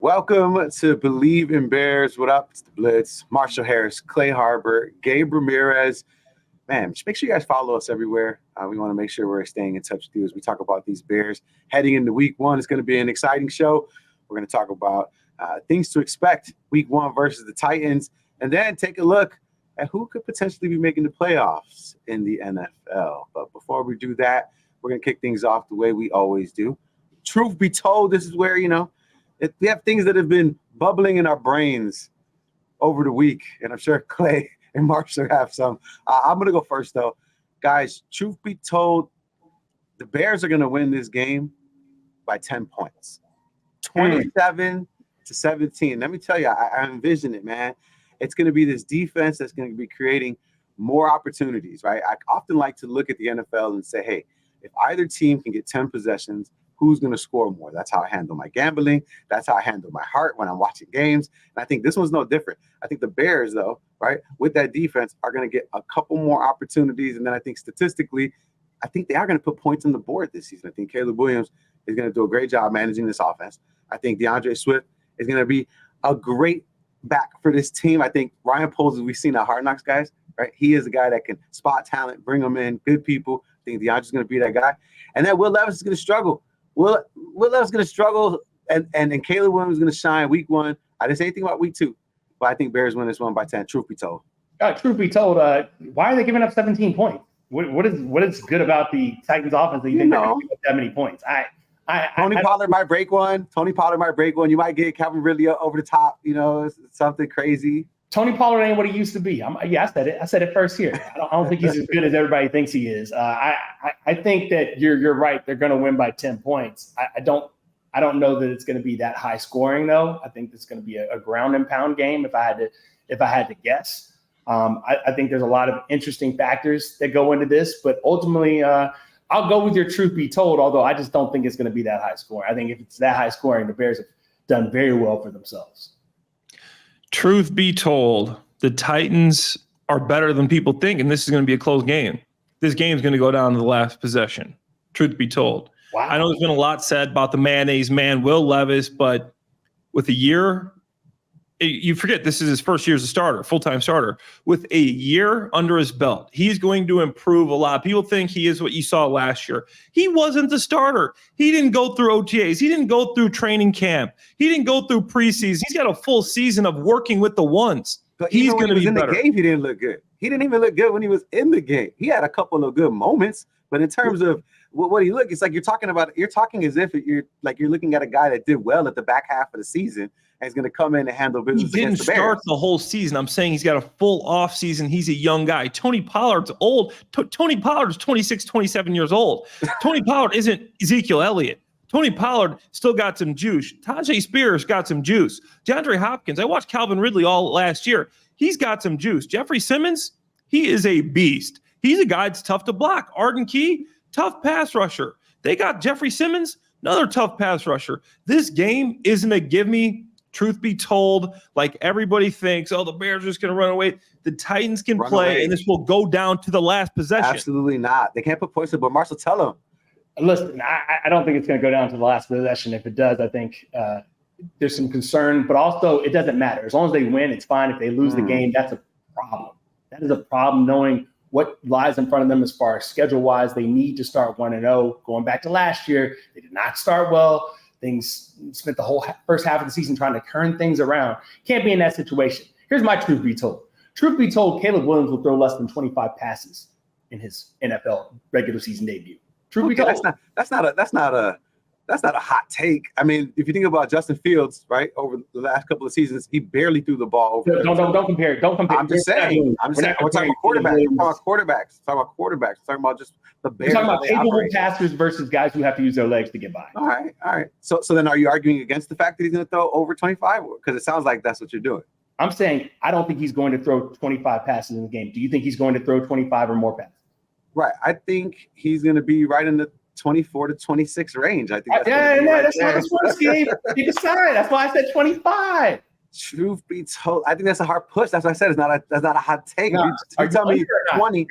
Welcome to Believe in Bears. What up? It's the Blitz. Marshall Harris, Clay Harbor, Gabe Ramirez. Man, just make sure you guys follow us everywhere. We want to make sure we're staying in touch with you as we talk about these Bears. Heading into week one, it's going to be an exciting show. We're going to talk about things to expect week one versus the Titans, and then take a look at who could potentially be making the playoffs in the NFL. But before we do that, we're going to kick things off the way we always do. Truth be told, this is where, we have things that have been bubbling in our brains over the week, and I'm sure Clay and Marshall have some. I'm going to go first, though. Guys, truth be told, the Bears are going to win this game by 10 points, 27-17. Let me tell you, I envision it, man. It's going to be this defense that's going to be creating more opportunities, right? I often like to look at the NFL and say, hey, if either team can get 10 possessions, who's going to score more? That's how I handle my gambling. That's how I handle my heart when I'm watching games. And I think this one's no different. I think the Bears, though, right, with that defense are going to get a couple more opportunities. And then I think statistically, I think they are going to put points on the board this season. I think Caleb Williams is going to do a great job managing this offense. I think DeAndre Swift is going to be a great back for this team. I think Ryan Poles, as we've seen at Hard Knocks, guys, right? He is a guy that can spot talent, bring them in, good people. I think DeAndre's going to be that guy. And then Will Levis is going to struggle. Will Levis is going to struggle, and Caleb Williams is going to shine week one. I didn't say anything about week two, but I think Bears win this one by 10, truth be told. Truth be told, why are they giving up 17 points? What is good about the Titans offense that you think they're going to give up that many points? Tony Pollard might break one. You might get Calvin Ridley over the top, something crazy. Tony Pollard ain't what he used to be. I said it first here. I don't think he's as good as everybody thinks he is. I think that you're right. They're going to win by 10 points. I don't know that it's going to be that high scoring though. I think it's going to be a ground and pound game if I had to guess. I think there's a lot of interesting factors that go into this, but ultimately I'll go with your truth be told. Although I just don't think it's going to be that high scoring. I think if it's that high scoring, the Bears have done very well for themselves. Truth be told, the Titans are better than people think, and this is going to be a close game. This game is going to go down to the last possession. Truth be told. Wow. I know there's been a lot said about the mayonnaise man, Will Levis, but with a year, you forget this is his first year as a starter, full-time starter. With a year under his belt, he's going to improve a lot. People think he is what you saw last year. He wasn't the starter. He didn't go through OTAs. He didn't go through training camp. He didn't go through preseason. He's got a full season of working with the ones. But he's going to be better. In the game, he didn't look good. He didn't even look good when he was in the game. He had a couple of good moments, but in terms of what he looked, it's like you're talking as if you're looking at a guy that did well at the back half of the season. And he's going to come in and handle business. He didn't start the whole season. I'm saying he's got a full off season. He's a young guy. Tony Pollard's old. Tony Pollard is 26, 27 years old. Tony Pollard isn't Ezekiel Elliott. Tony Pollard still got some juice. Tajay Spears got some juice. DeAndre Hopkins. I watched Calvin Ridley all last year. He's got some juice. Jeffrey Simmons, he is a beast. He's a guy that's tough to block. Arden Key, tough pass rusher. They got Jeffrey Simmons, another tough pass rusher. This game isn't a give me. Truth be told, like everybody thinks, the Bears are just going to run away. The Titans can play, and this will go down to the last possession. Absolutely not. They can't put points in, but Marshall, tell them. Listen, I don't think it's going to go down to the last possession. If it does, I think there's some concern, but also it doesn't matter. As long as they win, it's fine. If they lose the game, that's a problem. That is a problem knowing what lies in front of them as far as schedule-wise. They need to start 1-0. Going back to last year, they did not start well. Things spent the whole first half of the season trying to turn things around. Can't be in that situation. Here's my truth be told. Truth be told, Caleb Williams will throw less than 25 passes in his NFL regular season debut. Truth be told. That's not a hot take. I mean, if you think about Justin Fields, right, over the last couple of seasons, he barely threw the ball over. Don't compare it. Don't compare. I'm just saying. We're talking about quarterbacks. We're talking about just the Bears. We're talking about capable passers versus guys who have to use their legs to get by. All right. So then are you arguing against the fact that he's going to throw over 25? Because it sounds like that's what you're doing. I'm saying I don't think he's going to throw 25 passes in the game. Do you think he's going to throw 25 or more passes? Right. I think he's going to be right in the 24 to 26 range. I think that's that's how this works, Gabe. You decide. That's why I said 25. Truth be told, I think that's a hard push. That's why I said that's not a hot take. No. If you tell me 20,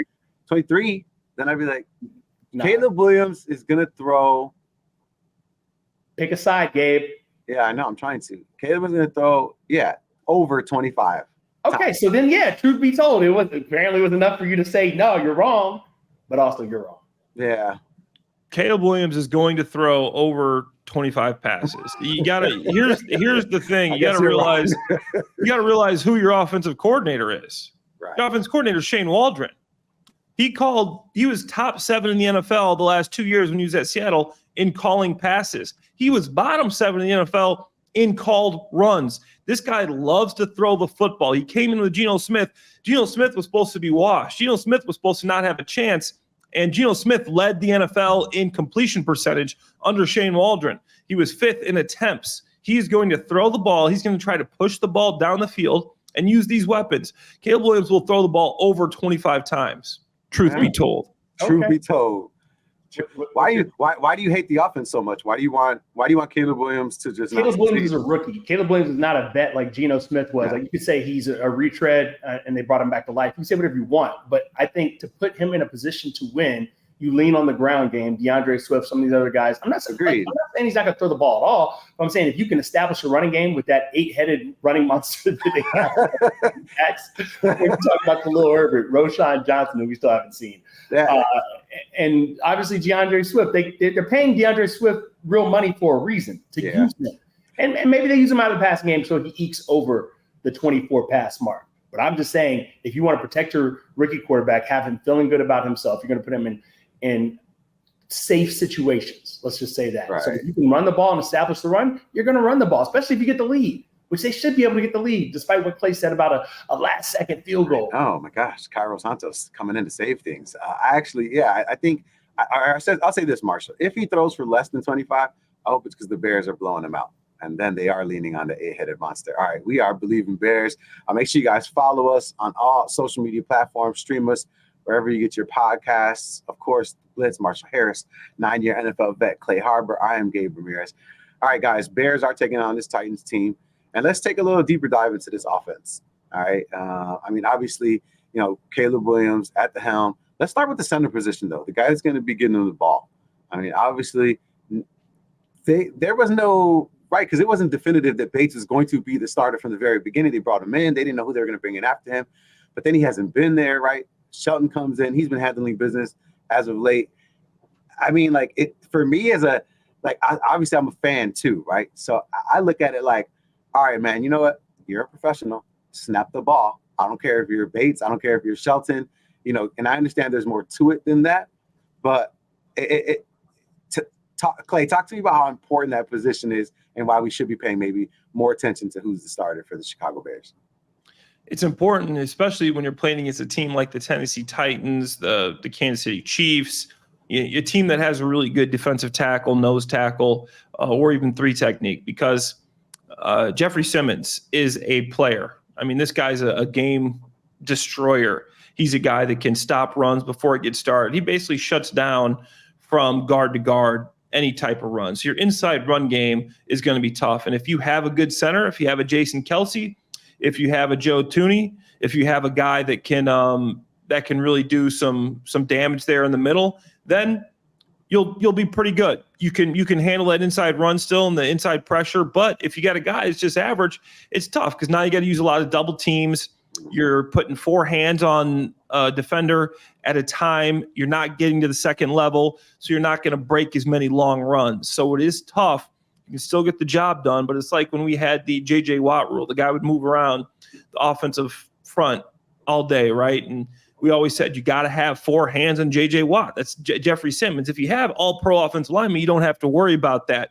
23, then I'd be like, Caleb Williams is going to throw. Pick a side, Gabe. Yeah, I know. I'm trying to. Caleb was going to throw, over 25. Okay, so then, truth be told, it was enough for you to say, no, you're wrong, but also you're wrong. Yeah. Caleb Williams is going to throw over 25 passes. You gotta here's the thing. You gotta realize who your offensive coordinator is. Right. Your offensive coordinator is Shane Waldron. He was top 7 in the NFL the last 2 years when he was at Seattle in calling passes. He was bottom 7 in the NFL in called runs. This guy loves to throw the football. He came in with Geno Smith. Geno Smith was supposed to be washed. Geno Smith was supposed to not have a chance. And Geno Smith led the NFL in completion percentage under Shane Waldron. He was 5th in attempts. He's going to throw the ball. He's going to try to push the ball down the field and use these weapons. Caleb Williams will throw the ball over 25 times. Truth be told. Truth be told. Why do you hate the offense so much? Why do you want Caleb Williams to just Caleb Williams is a rookie. Caleb Williams is not a vet like Geno Smith was. Yeah. Like you could say he's a retread and they brought him back to life. You can say whatever you want, but I think to put him in a position to win, you lean on the ground game. DeAndre Swift, some of these other guys. I'm not saying he's not going to throw the ball at all. But I'm saying if you can establish a running game with that 8-headed running monster that they have, we're talking about Khalil Herbert, Roshan Johnson, who we still haven't seen. Yeah. And obviously DeAndre Swift, they're paying DeAndre Swift real money for a reason to use him. And maybe they use him out of the passing game so he ekes over the 24 pass mark. But I'm just saying, if you want to protect your rookie quarterback, have him feeling good about himself, you're going to put him in safe situations. Let's just say that. Right. So if you can run the ball and establish the run, you're going to run the ball, especially if you get the lead, which they should be able to get the lead, despite what Clay said about a last-second field goal. Oh, my gosh. Cairo Santos coming in to save things. I think I'll say this, Marshall. If he throws for less than 25, I hope it's because the Bears are blowing him out. And then they are leaning on the 8-headed monster. All right, we are Believe in Bears. Make sure you guys follow us on all social media platforms, stream us wherever you get your podcasts. Of course, Blitz, Marshall Harris, 9-year NFL vet, Clay Harbor. I am Gabe Ramirez. All right, guys, Bears are taking on this Titans team. And let's take a little deeper dive into this offense. All right. Obviously, Caleb Williams at the helm. Let's start with the center position, though. The guy that's going to be getting them the ball. Obviously, there was no – right, because it wasn't definitive that Bates was going to be the starter from the very beginning. They brought him in. They didn't know who they were going to bring in after him. But then he hasn't been there, right? Shelton comes in. He's been handling business as of late. For me obviously I'm a fan too, right? So I look at it like, all right, man, you know what? You're a professional. Snap the ball. I don't care if you're Bates. I don't care if you're Shelton. And I understand there's more to it than that. But Clay, talk to me about how important that position is and why we should be paying maybe more attention to who's the starter for the Chicago Bears. It's important, especially when you're playing against a team like the Tennessee Titans, the Kansas City Chiefs, a team that has a really good defensive tackle, nose tackle, or even 3 technique, because Jeffrey Simmons is a player. This guy's a game destroyer. He's a guy that can stop runs before it gets started. He basically shuts down from guard to guard any type of run. So your inside run game is going to be tough. And if you have a good center, if you have a Jason Kelce, if you have a Joe Thuney, if you have a guy that can really do some damage there in the middle, then you'll be pretty good. You can handle that inside run still and the inside pressure. But if you got a guy that's just average, it's tough because now you got to use a lot of double teams. You're putting 4 hands on a defender at a time. You're not getting to the second level, so you're not going to break as many long runs. So it is tough. You can still get the job done, but it's like when we had the J.J. Watt rule. The guy would move around the offensive front all day, right? And we always said you got to have 4 hands on J.J. Watt. That's Jeffrey Simmons. If you have all pro offensive linemen, you don't have to worry about that.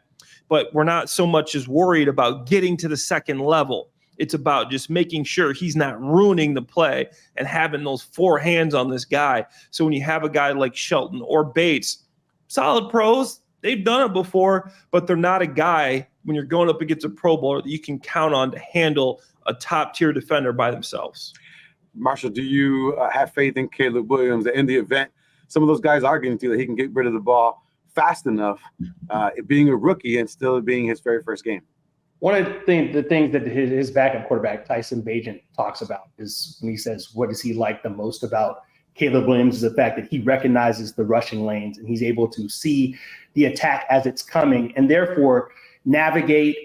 But we're not so much as worried about getting to the second level. It's about just making sure he's not ruining the play and having those 4 hands on this guy. So when you have a guy like Shelton or Bates, solid pros, they've done it before, but they're not a guy when you're going up against a Pro Bowler that you can count on to handle a top-tier defender by themselves. Marshall, do you have faith in Caleb Williams that in the event some of those guys are getting to that he can get rid of the ball fast enough, being a rookie and still being his very first game? One of the things that his backup quarterback, Tyson Bagent, talks about is when he says, what does he like the most about Caleb Williams is the fact that he recognizes the rushing lanes and he's able to see the attack as it's coming and therefore navigate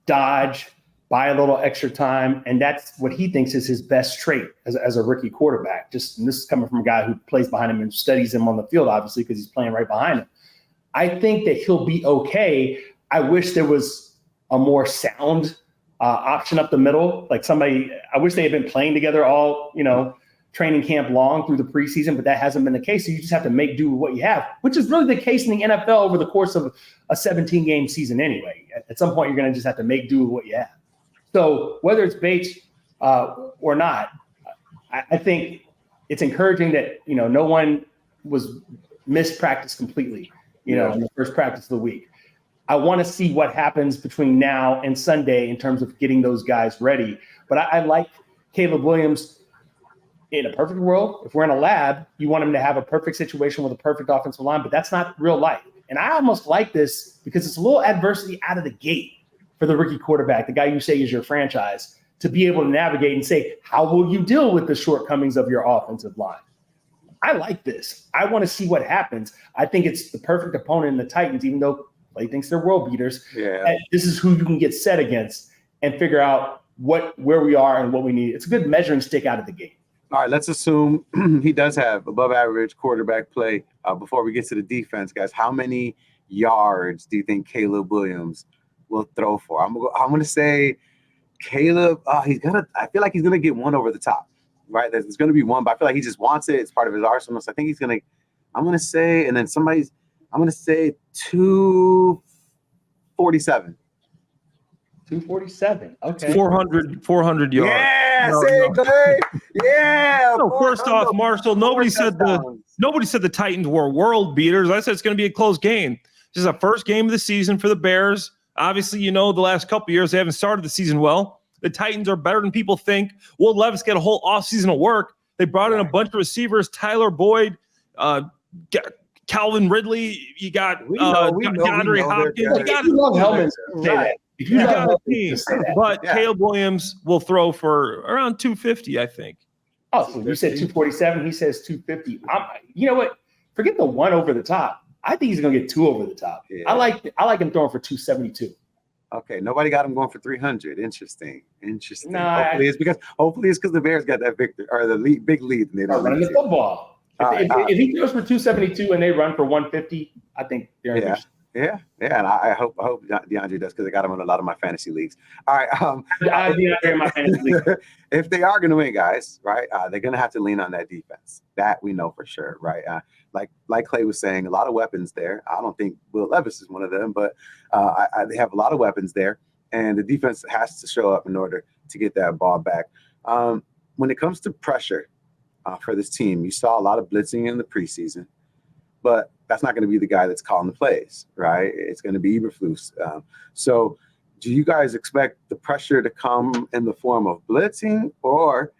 dodge, buy a little extra time, and that's what he thinks is his best trait as a rookie quarterback. And this is coming from a guy who plays behind him and studies him on the field, obviously, because he's playing right behind him. I think that he'll be okay. I wish there was a more sound option up the middle. Like I wish they had been playing together all, training camp long through the preseason, but that hasn't been the case. So you just have to make do with what you have, which is really the case in the NFL over the course of a 17-game season anyway. At some point, you're going to just have to make do with what you have. So whether it's Bates or not, I think it's encouraging that, no one was missed practice completely, in the first practice of the week. I want to see what happens between now and Sunday in terms of getting those guys ready. But I like Caleb Williams. In a perfect world, if we're in a lab, you want him to have a perfect situation with a perfect offensive line, but that's not real life. And I almost like this because it's a little adversity out of the gate for the rookie quarterback, the guy you say is your franchise, to be able to navigate and say, how will you deal with the shortcomings of your offensive line? I like this. I want to see what happens. I think it's the perfect opponent in the Titans, even though Clay thinks they're world beaters. Yeah. This is who you can get set against and figure out where we are and what we need. It's a good measuring stick out of the gate. All right, let's assume he does have above average quarterback play. Before we get to the defense, guys, how many yards do you think Caleb Williams will throw for? I'm going to say Caleb, I feel like he's going to get one over the top, right? There's going to be one, but I feel like he just wants it. It's part of his arsenal. So I think I'm going to say, and then I'm going to say 247. 247. Okay. 400 yards. Yeah, Clay. Yeah. No, first off, Marshall, nobody said the Titans were world beaters. I said it's going to be a close game. This is the first game of the season for the Bears. Obviously, the last couple of years they haven't started the season well. The Titans are better than people think. Will Levis get a whole offseason of work? They brought in a bunch of receivers, Tyler Boyd, Calvin Ridley. You got DeAndre Hopkins. You love Hellman. You got a team, but Caleb Williams will throw for around 250, I think. Oh, so you said 247. He says 250. You know what? Forget the one over the top. I think he's going to get two over the top. Yeah. I like him throwing for 272. Okay, nobody got him going for 300. Interesting. Nah, hopefully it's because the Bears got that victory or the big lead. And they don't running the football. If he throws for 272 and they run for 150, I think they're in there. Yeah, and I hope DeAndre does because I got him in a lot of my fantasy leagues. All right, DeAndre in my fantasy league. If they are going to win, guys, right? They're going to have to lean on that defense. That we know for sure, right? Like Clay was saying, a lot of weapons there. I don't think Will Levis is one of them, but they have a lot of weapons there, and the defense has to show up in order to get that ball back. When it comes to pressure for this team, you saw a lot of blitzing in the preseason, but that's not going to be the guy that's calling the plays, right? It's going to be Eberflus. So do you guys expect the pressure to come in the form of blitzing, or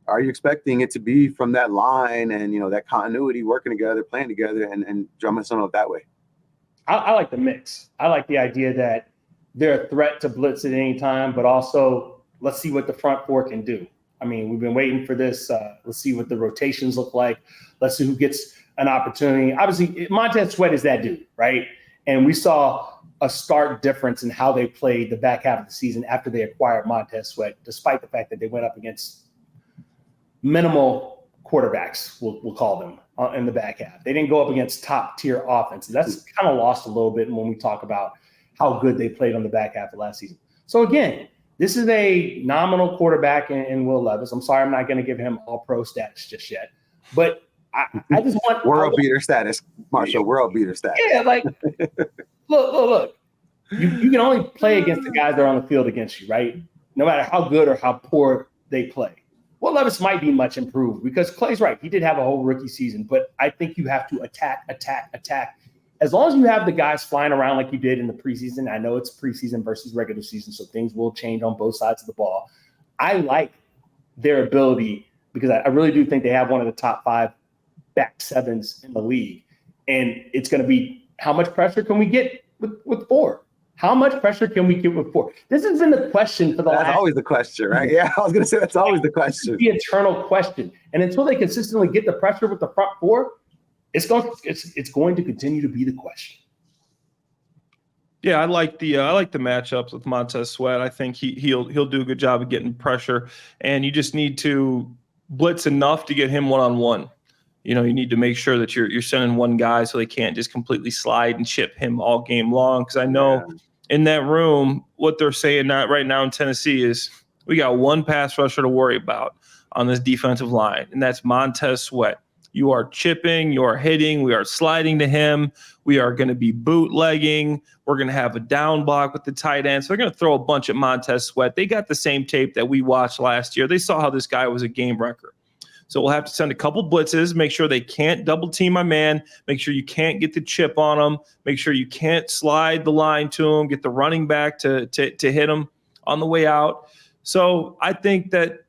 are you expecting it to be from that line and, that continuity, working together, playing together, and drumming some up that way? I like the mix. I like the idea that they're a threat to blitz at any time, but also let's see what the front four can do. I mean, we've been waiting for this. Let's see what the rotations look like. Let's see who gets an opportunity. Obviously, Montez Sweat is that dude, right? And we saw a stark difference in how they played the back half of the season after they acquired Montez Sweat, despite the fact that they went up against minimal quarterbacks, we'll call them, in the back half. They didn't go up against top-tier offenses. That's kind of lost a little bit when we talk about how good they played on the back half of last season. So, again, this is a nominal quarterback in Will Levis. I'm sorry I'm not going to give him all-pro stats just yet. But I just want world beater status, Marshall. World beater status. Yeah, like look. You can only play against the guys that are on the field against you, right? No matter how good or how poor they play. Well, Levis might be much improved because Clay's right. He did have a whole rookie season, but I think you have to attack. As long as you have the guys flying around like you did in the preseason. I know it's preseason versus regular season, so things will change on both sides of the ball. I like their ability because I really do think they have one of the top 5 back sevens in the league. And it's going to be how much pressure can we get with 4? How much pressure can we get with 4? This has been the question for the last. That's always the question, right? Yeah, I was going to say that's always the question. The eternal question. And until they consistently get the pressure with the front 4, it's going to continue to be the question. Yeah, I like the matchups with Montez Sweat. I think he'll do a good job of getting pressure, and you just need to blitz enough to get him one-on-one. You know, you need to make sure that you're sending one guy so they can't just completely slide and chip him all game long. Because I know in that room, what they're saying right now in Tennessee is we got one pass rusher to worry about on this defensive line, and that's Montez Sweat. You are chipping, you are hitting, we are sliding to him. We are going to be bootlegging. We're going to have a down block with the tight end. So they're going to throw a bunch at Montez Sweat. They got the same tape that we watched last year. They saw how this guy was a game wrecker. So we'll have to send a couple blitzes, make sure they can't double team my man, make sure you can't get the chip on him, make sure you can't slide the line to him, get the running back to hit him on the way out. So I think that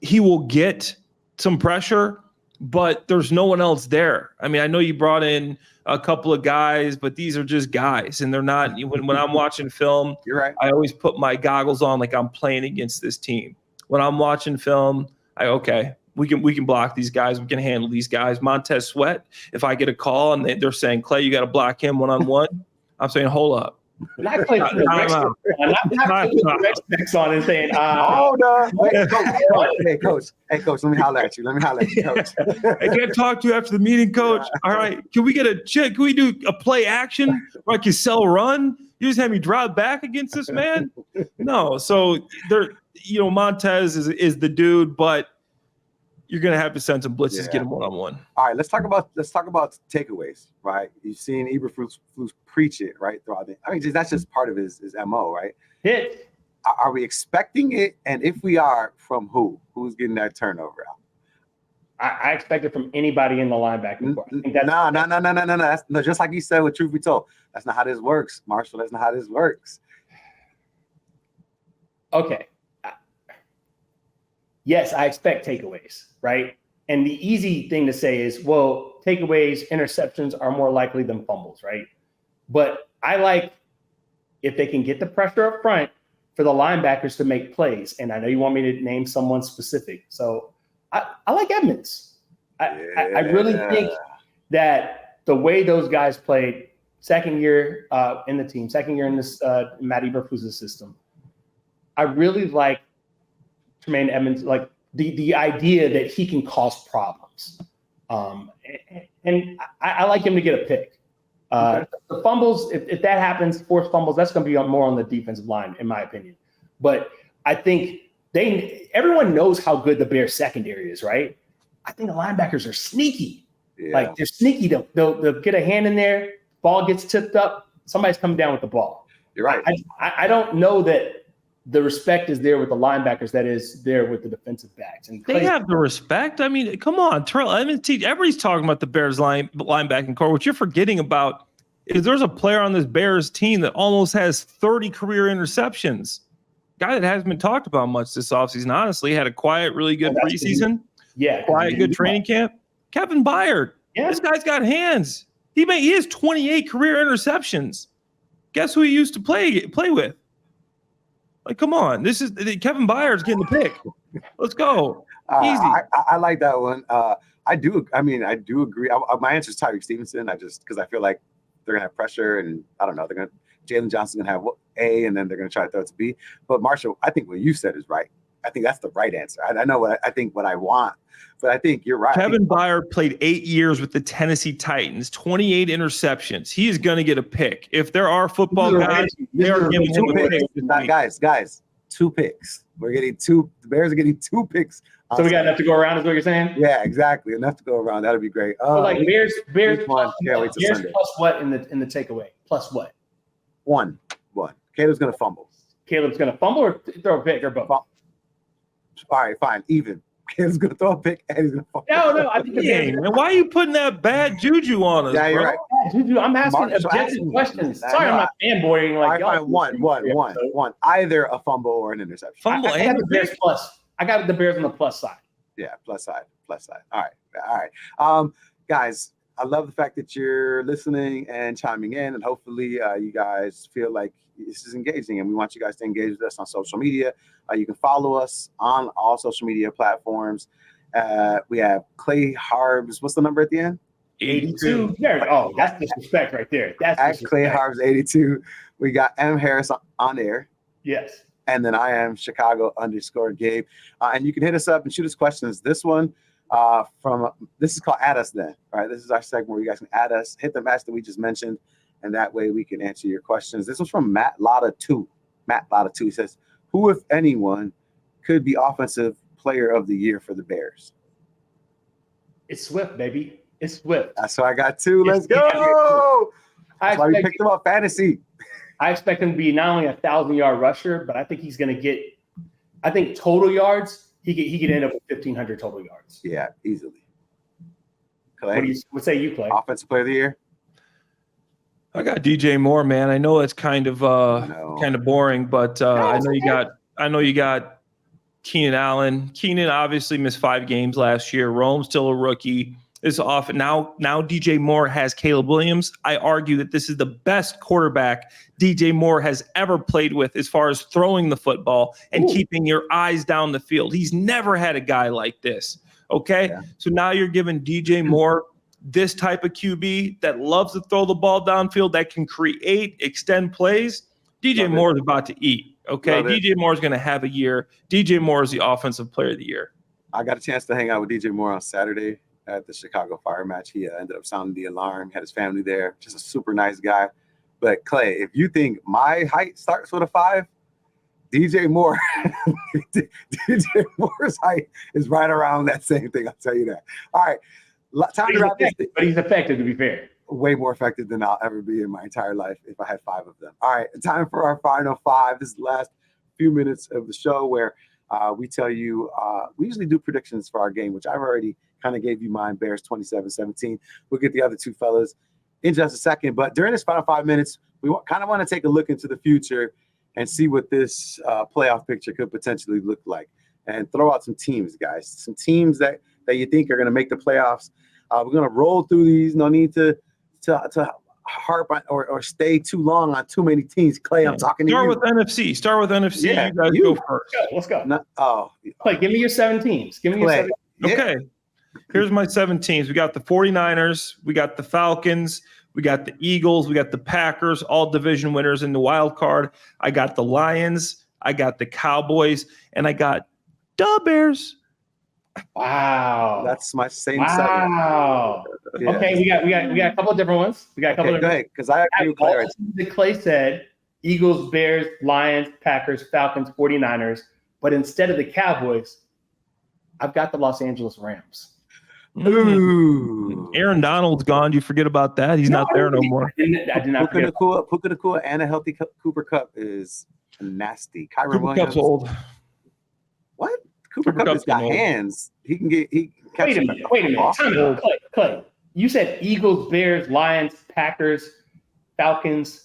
he will get some pressure, but there's no one else there. I mean, I know you brought in a couple of guys, but these are just guys, and they're not. When I'm watching film, You're right. I always put my goggles on like I'm playing against this team. When I'm watching film, we can block these guys. We can handle these guys. Montez Sweat, if I get a call and they're saying, Clay, you got to block him one-on-one, I'm saying, hold up. Not Clay, not the next on and saying, hold on. Wait, coach. Hey, coach, let me holler at you. Coach. I can't talk to you after the meeting, coach. All right. Can we get a check? Can we do a play action where I can sell a run? You just have me drive back against this man? No. So Montez is the dude, but you're going to have to send some blitzes, get him one-on-one. All right, let's talk about takeaways, right? You've seen Eberflus preach it, right? That's just part of his MO, right? Hit. Are we expecting it? And if we are, from who? Who's getting that turnover out? I expect it from anybody in the linebacking core. No. That's just like you said with Truth Be Told. That's not how this works, Marshall. That's not how this works. Okay. Yes, I expect takeaways, right? And the easy thing to say is, well, takeaways, interceptions are more likely than fumbles, right? But I like if they can get the pressure up front for the linebackers to make plays. And I know you want me to name someone specific. So I like Edmonds. I really think that the way those guys played, second year in the team, second year in this Matt Eberflus' system, I really like Tremaine Edmonds, like the idea that he can cause problems. And I like him to get a pick. The fumbles, if that happens, forced fumbles, that's going to be more on the defensive line, in my opinion. But I think everyone knows how good the Bears secondary is, right? I think the linebackers are sneaky. Yeah. Like they're sneaky. They'll get a hand in there, ball gets tipped up, somebody's coming down with the ball. You're right. I don't know that the respect is there with the linebackers that is there with the defensive backs. And they have the respect. I mean, come on, Terrell. I mean, everybody's talking about the Bears linebacking core. What you're forgetting about is there's a player on this Bears team that almost has 30 career interceptions. Guy that hasn't been talked about much this offseason. Honestly, had a quiet, really good preseason. Yeah, quiet, good training camp. Kevin Byard. Yeah. This guy's got hands. He has 28 career interceptions. Guess who he used to play with? Like, come on. This is Kevin Byard's getting the pick. Let's go. Easy. I like that one. I do agree. My answer is Tyreek Stevenson. Because I feel like they're going to have pressure, and I don't know. Jalen Johnson's going to have A, and then they're going to try to throw it to B. But Marshall, I think what you said is right. I think that's the right answer. I know what I want, but I think you're right. Kevin Byard played 8 years with the Tennessee Titans, 28 interceptions. He is going to get a pick. If there are football guys, they are giving him a pick. Guys, 2 picks. We're getting 2. The Bears are getting 2 picks. So we got enough to go around, is what you're saying? Yeah, exactly. Enough to go around. That'd be great. So like Bears Bears plus what in the takeaway? Plus what? 1. Caleb's going to fumble. Caleb's going to fumble or throw a pick or both? All right, fine. Even. Caleb's going to throw a pick and he's going to fumble. No. I think man, why are you putting that bad juju on us, yeah, you're bro? right. Juju, I'm asking objective questions. Sorry, I'm not fanboying. Like, all right, fine. One. Either a fumble or an interception. Fumble I got the Bears plus. I got the Bears on the plus side. Yeah, plus side. All right. Guys, I love the fact that you're listening and chiming in, and hopefully you guys feel like this is engaging, and we want you guys to engage with us on social media. You can follow us on all social media platforms. We have Clay Harbs. What's the number at the end? 82. Oh, that's disrespect right there. That's At disrespect. Clay Harbs 82. We got M Harris on air. Yes. And then I am Chicago_Gabe. And you can hit us up and shoot us questions. This one this is called Add Us Then. All right. This is our segment where you guys can add us, hit the match that we just mentioned, and that way we can answer your questions. This was from Matt Lotta 2. Matt Lotta 2. He says, who, if anyone, could be offensive player of the year for the Bears? It's Swift, baby. It's Swift. That's why I got 2. Let's go. That's why we picked him up fantasy. I expect him to be not only a 1,000-yard rusher, but I think he's going to get, total yards, he could end up with 1,500 total yards. Yeah, easily. Clay, what say you, Clay? Offensive player of the year? I got DJ Moore, man. I know it's kind of boring, but I know you got Keenan Allen. Keenan obviously missed 5 games last year. Rome's still a rookie. Is off now DJ Moore has Caleb Williams. I argue that this is the best quarterback DJ Moore has ever played with as far as throwing the football and keeping your eyes down the field. He's never had a guy like this. Okay. Yeah. So now you're giving DJ Moore this type of QB that loves to throw the ball downfield, that can create, extend plays. DJ Moore is about to eat. Okay. DJ Moore is going to have a year. DJ Moore is the offensive player of the year. I got a chance to hang out with DJ Moore on Saturday at the Chicago Fire match. He ended up sounding the alarm, had his family there, just a super nice guy. But Clay, if you think my height starts with a 5, DJ Moore, DJ Moore's height is right around that same thing. I'll tell you that. All right. Time to wrap this thing. But he's effective, to be fair. Way more effective than I'll ever be in my entire life if I had 5 of them. All right. Time for our final 5. This is the last few minutes of the show where we tell you, we usually do predictions for our game, which I've already kind of gave you mine, Bears 27-17. We'll get the other 2 fellas in just a second. But during this final 5 minutes, we kind of want to take a look into the future and see what this playoff picture could potentially look like, and throw out some teams, guys. Some teams that you think are going to make the playoffs. We're going to roll through these. No need to harp on or stay too long on too many teams. Clay, I'm talking to you. Start with NFC. Yeah, you guys go first. Let's go. Clay, give me your 7 teams. Give me your 7 teams. Okay. Here's my 7 teams. We got the 49ers. We got the Falcons. We got the Eagles. We got the Packers, all division winners in the wild card. I got the Lions. I got the Cowboys. And I got the Bears. Wow. That's my same 7. Wow. Yeah. Okay, we got a couple of different ones. Go ahead, because I agree with Clay. Clay said Eagles, Bears, Lions, Packers, Falcons, 49ers. But instead of the Cowboys, I've got the Los Angeles Rams. Ooh. Aaron Donald's gone. You forget about that. He's not there no more. I did not forget. Puka Nacua and a healthy Cooper Kupp is nasty. Kyron Cooper Williams. Kupp's old. What? Cooper Kupp has got hands. He can catch. Wait a minute. Clay. You said Eagles, Bears, Lions, Packers, Falcons,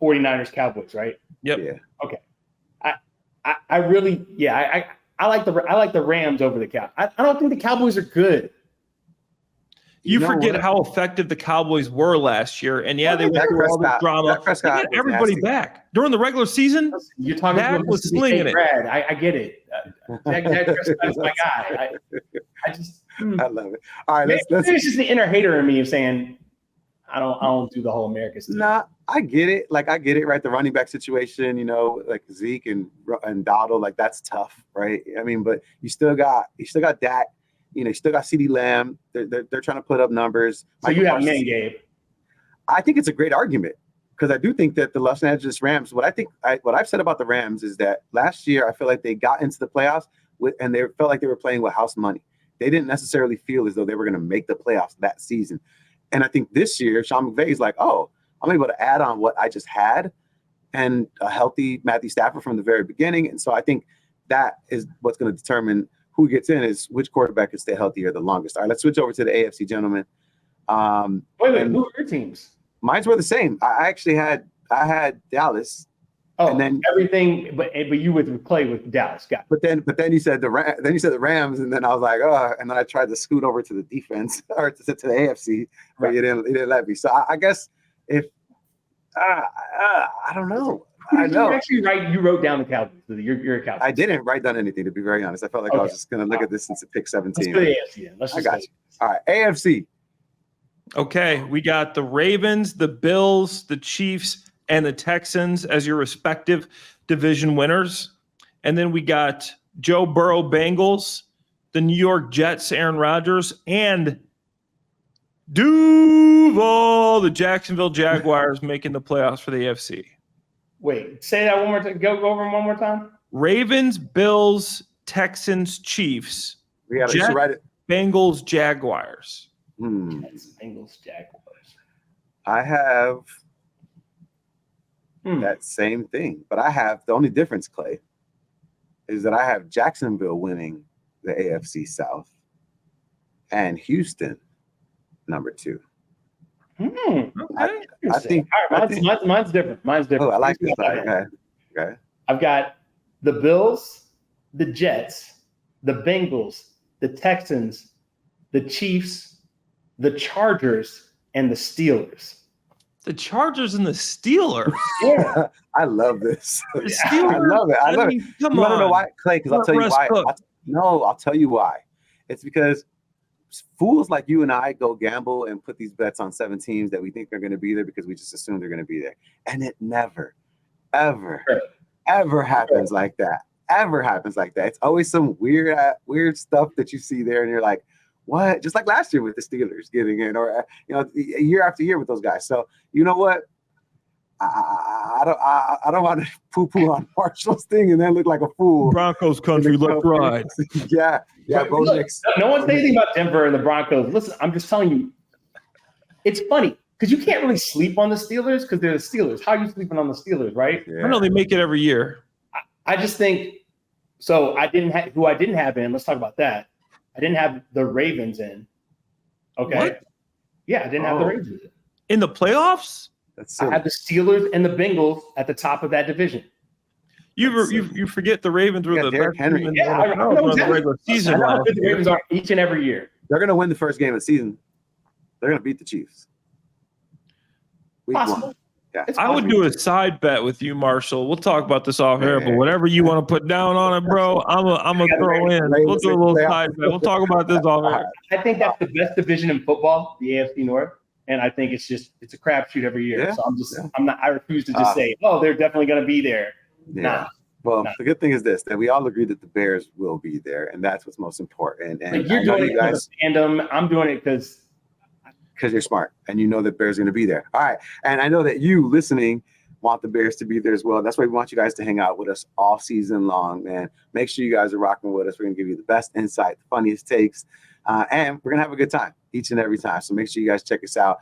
49ers, Cowboys, right? Yep. Yeah. Okay. I really I like the Rams over the Cowboys. I don't think the Cowboys are good. You forget how effective the Cowboys were last year, and they went through all this drama. They got everybody back during the regular season. You're talking Dak was slinging it. I get it. Dak Prescott is my guy. I love it. All right, let's. It's just the inner hater in me of saying I don't do the whole American stuff. Nah, I get it. I get it, right? The running back situation, like Zeke and Dowdle, that's tough, right? I mean, but you still got Dak. You still got CeeDee Lamb. They're trying to put up numbers. So you have men, Gabe. I think it's a great argument because I do think that the Los Angeles Rams. What I've said about the Rams is that last year I feel like they got into the playoffs and they felt like they were playing with house money. They didn't necessarily feel as though they were going to make the playoffs that season. And I think this year Sean McVay's like, oh, I'm able to add on what I just had and a healthy Matthew Stafford from the very beginning. And so I think that is what's going to determine who gets in, is which quarterback can stay healthier the longest. All right, let's switch over to the AFC, gentlemen. Wait, who are your teams? Mines were the same. I had Dallas. Oh, and then everything, but you would play with Dallas, got it. But then you said the Rams, and then I was like, oh, and then I tried to scoot over to the defense or to the AFC, but right. You didn't let me. So I guess if I don't know. I know. You wrote down the Cowboys. You're a Cowboys. I didn't write down anything, to be very honest. I felt like I was just going to look at this and pick 17. Let's go to the AFC then. I got you. All right, AFC. Okay, we got the Ravens, the Bills, the Chiefs, and the Texans as your respective division winners. And then we got Joe Burrow Bengals, the New York Jets, Aaron Rodgers, and Duval, the Jacksonville Jaguars, making the playoffs for the AFC. Wait, say that one more time. Go over them one more time. Ravens, Bills, Texans, Chiefs, We got Jets, to write it. Bengals, Jaguars. Jets, Bengals, Jaguars. I have that same thing, but I have the only difference, Clay, is that I have Jacksonville winning the AFC South and Houston number 2. Okay. I think Mine's different. Mine's different. Oh, I like this. Okay. I've got the Bills, the Jets, the Bengals, the Texans, the Chiefs, the Chargers, and the Steelers. The Chargers and the Steelers. Yeah. I love this. The Steelers. I love it. I love it. Come You want to on. know why, Clay? Because I'll tell you why. I'll tell you why. It's because fools like you and I go gamble and put these bets on 7 teams that we think they're going to be there because we just assume they're going to be there. And it never, ever, ever happens like that. Ever happens like that. It's always some weird stuff that you see there and you're like, what? Just like last year with the Steelers getting in, or year after year with those guys. So you know what? I don't want to poo-poo on Marshall's thing and then look like a fool. Broncos country, let's ride. yeah. Bo Look, Nix. no one's saying anything about Denver and the Broncos. Listen, I'm just telling you, it's funny because you can't really sleep on the Steelers because they're the Steelers. How are you sleeping on the Steelers, right? Yeah. I know they make it every year. I just think so. I didn't have in. Let's talk about that. I didn't have the Ravens in. Okay. What? Yeah, I didn't have the Ravens in. In the playoffs? That's I silly. had the Steelers and the Bengals at the top of that division. You forget the Ravens were Yeah, the Derrick best Henry. team in Yeah, I the know NFL during the exactly. regular I season know how last good the year. Ravens are each and every year. They're going to win the first game of the season. They're going to beat the Chiefs. Week Possible. 1. Yeah. It's I would possible. do a side bet with you, Marshall. We'll talk about this off air, but Yeah. whatever you want to put down on it, bro, I'm gonna throw in. We'll do a little side bet. We'll talk about this off air. I think that's the best division in football, the AFC North, and I think it's a crapshoot every year. Yeah. So I refuse to just say, oh, they're definitely going to be there. Yeah. Nah. Well, Nah. the good thing is this, that we all agree that the Bears will be there, and that's what's most important. And Like you're I know doing you it guys, because of fandom. I'm doing it because you're smart, and you know that Bears are going to be there. All right. And I know that you listening want the Bears to be there as well. That's why we want you guys to hang out with us all season long, man. Make sure you guys are rocking with us. We're going to give you the best insight, the funniest takes, and we're going to have a good time each and every time. So make sure you guys check us out.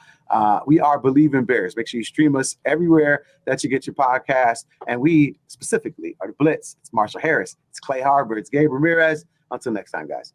We are Believe in Bears. Make sure you stream us everywhere that you get your podcast. And we specifically are the Blitz. It's Marshall Harris. It's Clay Harbor. It's Gabe Ramirez. Until next time, guys.